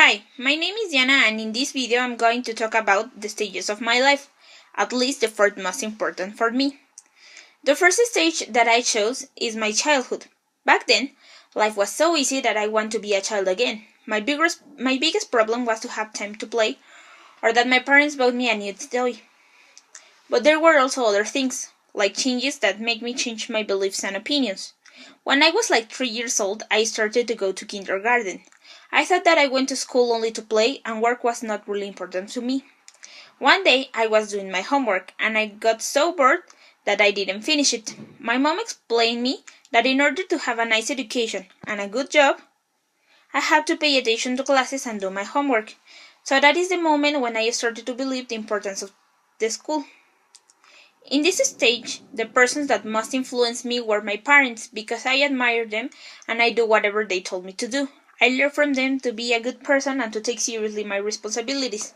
Hi, my name is Diana and in this video I'm going to talk about the stages of my life, at least the fourth most important for me. The first stage that I chose is my childhood. Back then, life was so easy that I want to be a child again. My biggest problem was to have time to play or that my parents bought me a new toy. But there were also other things, like changes that make me change my beliefs and opinions. When I was like 3 years old, I started to go to kindergarten. I thought that I went to school only to play and work was not really important to me. One day I was doing my homework and I got so bored that I didn't finish it. My mom explained me that in order to have a nice education and a good job, I had to pay attention to classes and do my homework. So that is the moment when I started to believe the importance of the school. In this stage, the persons that most influenced me were my parents because I admired them and I do whatever they told me to do. I learned from them to be a good person and to take seriously my responsibilities.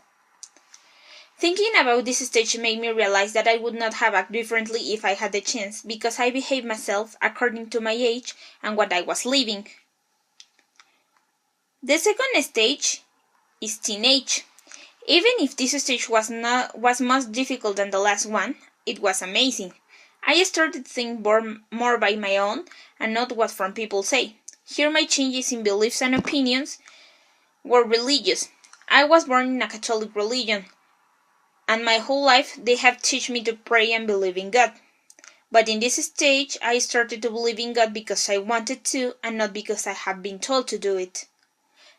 Thinking about this stage made me realize that I would not have acted differently if I had the chance because I behaved myself according to my age and what I was living. The second stage is teenage. Even if this stage was much difficult than the last one, it was amazing. I started to think more by my own and not what from people say. Here my changes in beliefs and opinions were religious. I was born in a Catholic religion, and my whole life they have taught me to pray and believe in God. But in this stage, I started to believe in God because I wanted to and not because I have been told to do it.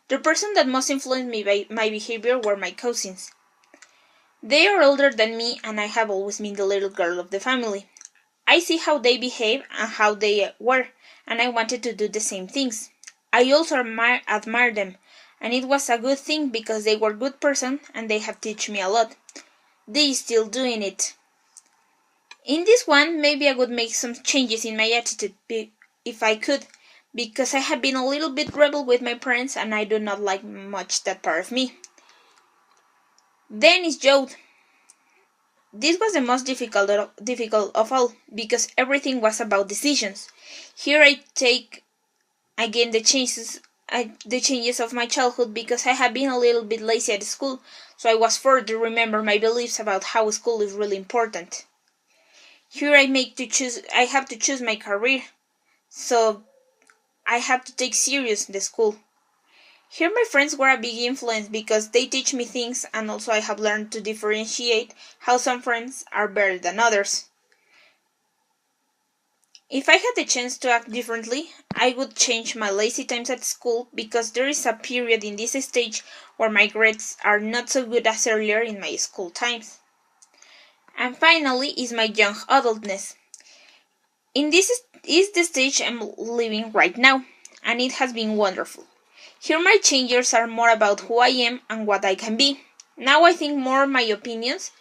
The person that most influenced me by my behavior were my cousins. They are older than me and I have always been the little girl of the family. I see how they behave and how they were, and I wanted to do the same things. I also admire them, and it was a good thing because they were good person and they have taught me a lot. They still doing it. In this one, maybe I would make some changes in my attitude if I could, because I have been a little bit rebel with my parents and I do not like much that part of me. Then is youth. This was the most difficult of all because everything was about decisions. Here I take again the changes of my childhood because I have been a little bit lazy at school, so I was forced to remember my beliefs about how school is really important. Here I have to choose my career, so I have to take serious the school. Here my friends were a big influence because they teach me things and also I have learned to differentiate how some friends are better than others. If I had the chance to act differently, I would change my lazy times at school because there is a period in this stage where my grades are not so good as earlier in my school times. And finally is my young adultness. In this is the stage I'm living right now, and it has been wonderful. Here my changes are more about who I am and what I can be. Now I think more my opinions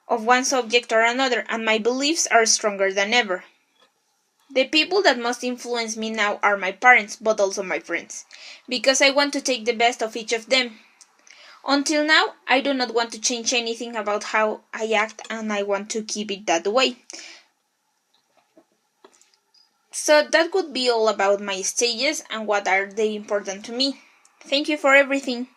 of one subject or another, and my beliefs are stronger than ever. The people that most influence me now are my parents, but also my friends, because I want to take the best of each of them. Until now, I do not want to change anything about how I act and I want to keep it that way. So that would be all about my stages and what are they important to me. Thank you for everything.